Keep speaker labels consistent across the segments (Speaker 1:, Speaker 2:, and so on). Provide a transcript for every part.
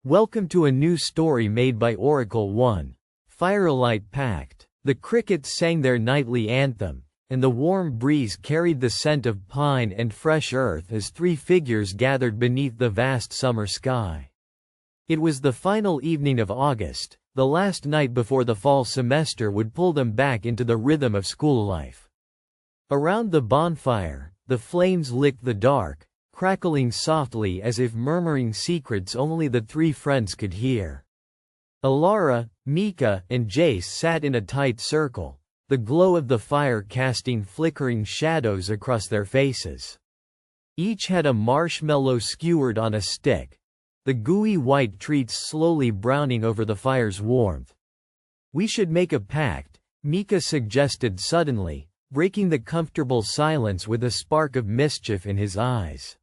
Speaker 1: Welcome to a new story made by Oracle 1. Firelight Pact. The crickets sang their nightly anthem, and the warm breeze carried the scent of pine and fresh earth as three figures gathered beneath the vast summer sky. It was the final evening of August, the last night before the fall semester would pull them back into the rhythm of school life. Around the bonfire, the flames licked the dark, crackling softly as if murmuring secrets only the three friends could hear. Alara, Mika, and Jace sat in a tight circle, the glow of the fire casting flickering shadows across their faces. Each had a marshmallow skewered on a stick, the gooey white treats slowly browning over the fire's warmth. "We should make a pact," Mika suggested suddenly, breaking the comfortable silence with a spark of mischief in his eyes.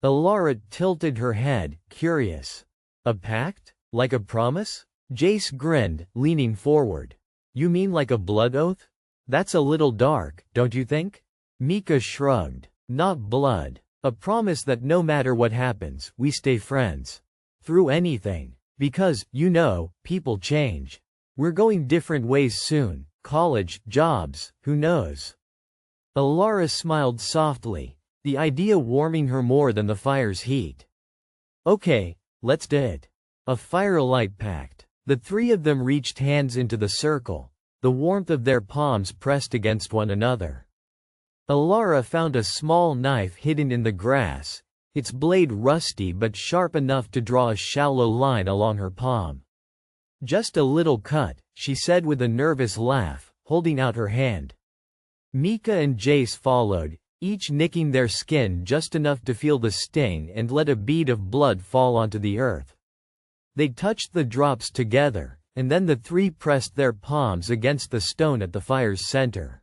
Speaker 1: Alara tilted her head, curious. "A pact? Like a promise?" Jace grinned, leaning forward. "You mean like a blood oath? That's a little dark, don't you think?" Mika shrugged. "Not blood. A promise that no matter what happens, we stay friends. Through anything. Because, people change. We're going different ways soon. College, jobs, who knows?" Alara smiled softly, the idea warming her more than the fire's heat. "Okay, let's do it. A firelight pact." The three of them reached hands into the circle, the warmth of their palms pressed against one another. Alara found a small knife hidden in the grass, its blade rusty but sharp enough to draw a shallow line along her palm. "Just a little cut," she said with a nervous laugh, holding out her hand. Mika and Jace followed, each nicking their skin just enough to feel the sting and let a bead of blood fall onto the earth. They touched the drops together, and then the three pressed their palms against the stone at the fire's center.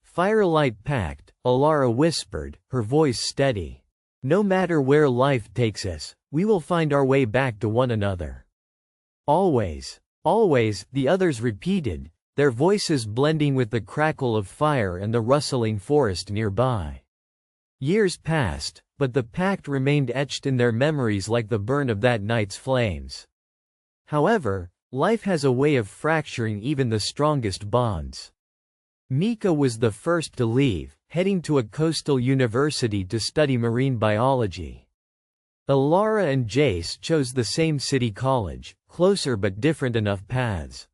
Speaker 1: "Firelight Pact," Alara whispered, her voice steady. "No matter where life takes us, we will find our way back to one another." "Always. Always," the others repeated, their voices blending with the crackle of fire and the rustling forest nearby. Years passed, but the pact remained etched in their memories like the burn of that night's flames. However, life has a way of fracturing even the strongest bonds. Mika was the first to leave, heading to a coastal university to study marine biology. Alara and Jace chose the same city college, closer but different enough paths.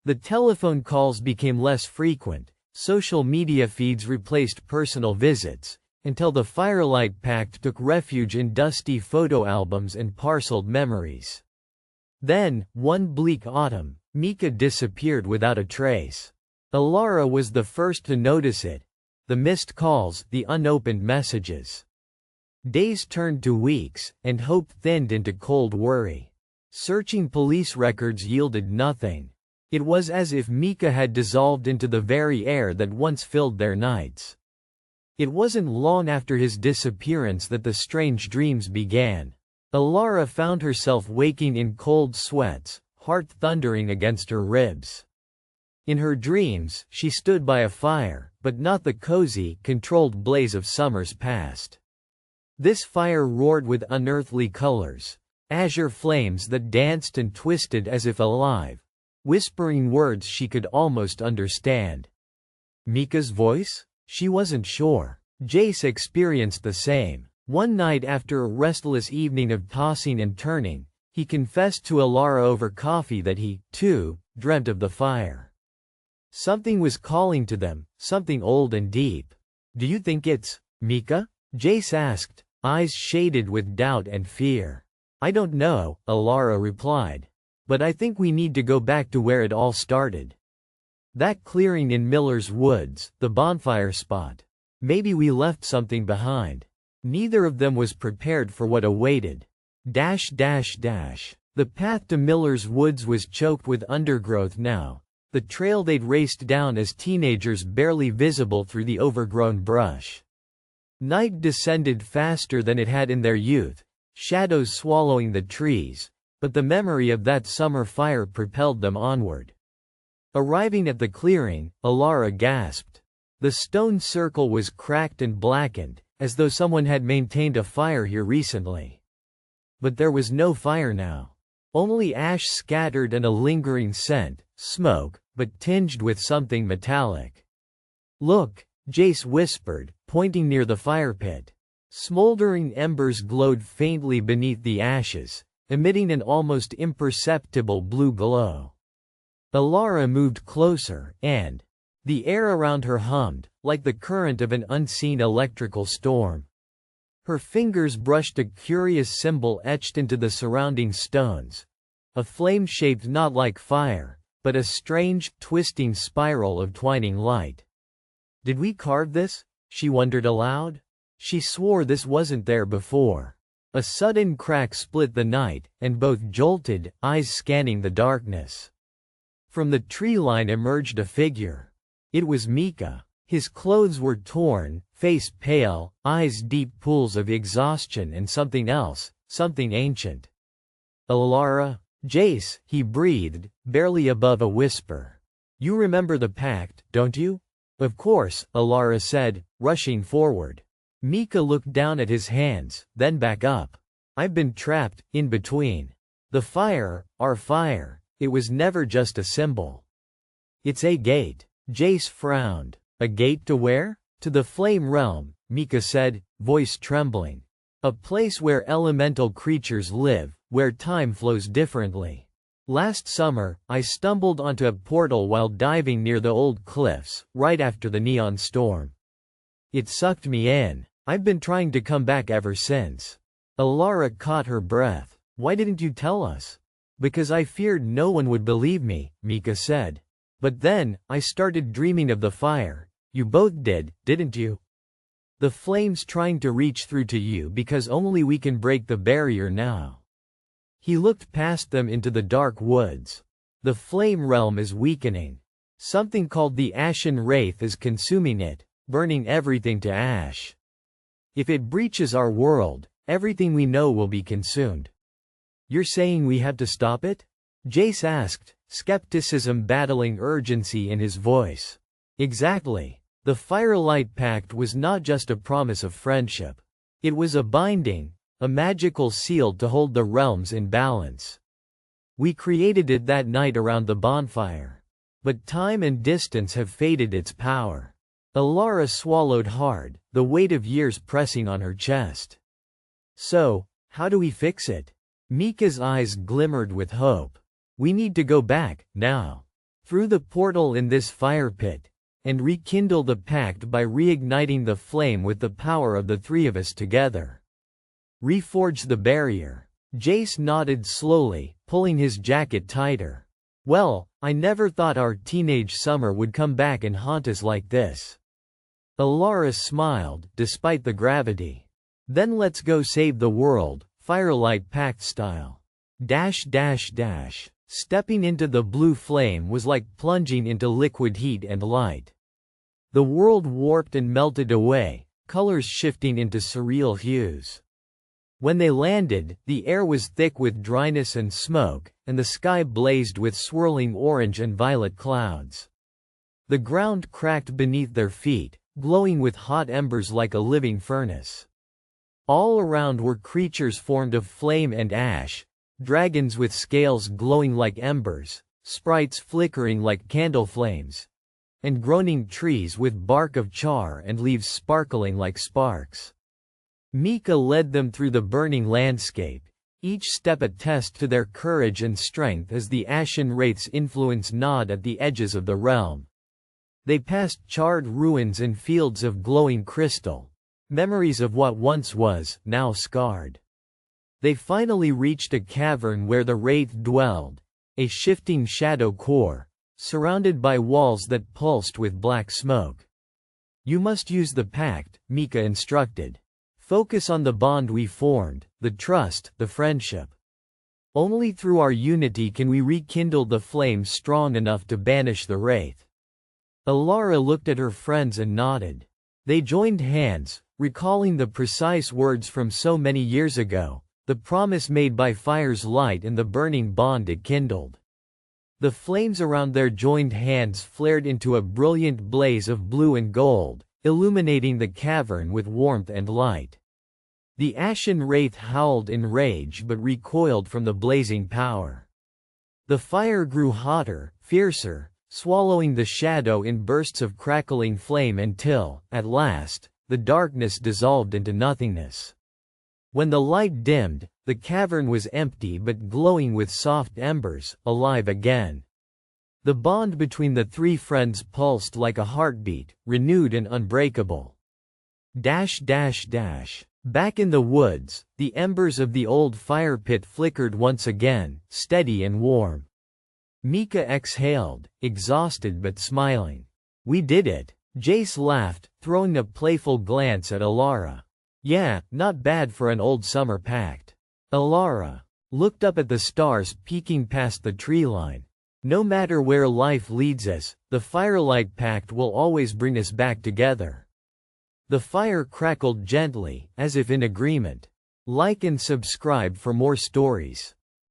Speaker 1: The telephone calls became less frequent, social media feeds replaced personal visits, until the Firelight Pact took refuge in dusty photo albums and parceled memories. Then, one bleak autumn, Mika disappeared without a trace. Alara was the first to notice it, the missed calls, the unopened messages. Days turned to weeks, and hope thinned into cold worry. Searching police records yielded nothing. It was as if Mika had dissolved into the very air that once filled their nights. It wasn't long after his disappearance that the strange dreams began. Alara found herself waking in cold sweats, heart thundering against her ribs. In her dreams, she stood by a fire, but not the cozy, controlled blaze of summers past. This fire roared with unearthly colors, azure flames that danced and twisted as if alive, whispering words she could almost understand. Mika's voice? She wasn't sure. Jace experienced the same. One night after a restless evening of tossing and turning, he confessed to Alara over coffee that he, too, dreamt of the fire. Something was calling to them, something old and deep. "Do you think it's Mika?" Jace asked, eyes shaded with doubt and fear. "I don't know," Alara replied. "But I think we need to go back to where it all started. That clearing in Miller's Woods, the bonfire spot. Maybe we left something behind." Neither of them was prepared for what awaited. The path to Miller's Woods was choked with undergrowth now, the trail they'd raced down as teenagers barely visible through the overgrown brush. Night descended faster than it had in their youth, shadows swallowing the trees, but the memory of that summer fire propelled them onward. Arriving at the clearing, Alara gasped. The stone circle was cracked and blackened, as though someone had maintained a fire here recently. But there was no fire now. Only ash scattered and a lingering scent, smoke, but tinged with something metallic. "Look," Jace whispered, pointing near the fire pit. Smoldering embers glowed faintly beneath the ashes, emitting an almost imperceptible blue glow. Alara moved closer, and the air around her hummed, like the current of an unseen electrical storm. Her fingers brushed a curious symbol etched into the surrounding stones. A flame shaped not like fire, but a strange, twisting spiral of twining light. "Did we carve this?" she wondered aloud. She swore this wasn't there before. A sudden crack split the night, and both jolted, eyes scanning the darkness. From the tree line emerged a figure. It was Mika. His clothes were torn, face pale, eyes deep pools of exhaustion and something else, something ancient. "Alara?" "Jace," he breathed, barely above a whisper. "You remember the pact, don't you?" "Of course," Alara said, rushing forward. Mika looked down at his hands, then back up. "I've been trapped, in between. The fire, our fire, it was never just a symbol. It's a gate." Jace frowned. "A gate to where?" "To the flame realm," Mika said, voice trembling. "A place where elemental creatures live, where time flows differently. Last summer, I stumbled onto a portal while diving near the old cliffs, right after the neon storm. It sucked me in. I've been trying to come back ever since." Alara caught her breath. "Why didn't you tell us?" "Because I feared no one would believe me," Mika said. "But then, I started dreaming of the fire. You both did, didn't you? The flames trying to reach through to you because only we can break the barrier now." He looked past them into the dark woods. "The flame realm is weakening. Something called the Ashen Wraith is consuming it, burning everything to ash. If it breaches our world, everything we know will be consumed." "You're saying we have to stop it?" Jace asked, skepticism battling urgency in his voice. "Exactly. The Firelight Pact was not just a promise of friendship. It was a binding, a magical seal to hold the realms in balance. We created it that night around the bonfire. But time and distance have faded its power." Alara swallowed hard, the weight of years pressing on her chest. "So, how do we fix it?" Mika's eyes glimmered with hope. "We need to go back, now. Through the portal in this fire pit, and rekindle the pact by reigniting the flame with the power of the three of us together. Reforge the barrier." Jace nodded slowly, pulling his jacket tighter. "Well, I never thought our teenage summer would come back and haunt us like this." Alara smiled, despite the gravity. "Then let's go save the world, Firelight Pact style." Stepping into the blue flame was like plunging into liquid heat and light. The world warped and melted away, colors shifting into surreal hues. When they landed, the air was thick with dryness and smoke, and the sky blazed with swirling orange and violet clouds. The ground cracked beneath their feet, glowing with hot embers like a living furnace. All around were creatures formed of flame and ash, dragons with scales glowing like embers, sprites flickering like candle flames, and groaning trees with bark of char and leaves sparkling like sparks. Mika led them through the burning landscape, each step a test to their courage and strength as the Ashen Wraith's influence gnawed at the edges of the realm. They passed charred ruins and fields of glowing crystal, memories of what once was, now scarred. They finally reached a cavern where the Wraith dwelled, a shifting shadow core, surrounded by walls that pulsed with black smoke. "You must use the pact," Mika instructed. "Focus on the bond we formed, the trust, the friendship. Only through our unity can we rekindle the flame strong enough to banish the Wraith." Alara looked at her friends and nodded. They joined hands, recalling the precise words from so many years ago, the promise made by fire's light and the burning bond it kindled. The flames around their joined hands flared into a brilliant blaze of blue and gold, illuminating the cavern with warmth and light. The ashen wraith howled in rage but recoiled from the blazing power. The fire grew hotter, fiercer, swallowing the shadow in bursts of crackling flame until, at last, the darkness dissolved into nothingness. When the light dimmed, the cavern was empty but glowing with soft embers, alive again. The bond between the three friends pulsed like a heartbeat, renewed and unbreakable. Back in the woods, the embers of the old fire pit flickered once again, steady and warm. Mika exhaled, exhausted but smiling. "We did it." Jace laughed, throwing a playful glance at Alara. "Yeah, not bad for an old summer pact." Alara looked up at the stars peeking past the tree line. "No matter where life leads us, the Firelight Pact will always bring us back together." The fire crackled gently, as if in agreement. Like and subscribe for more stories.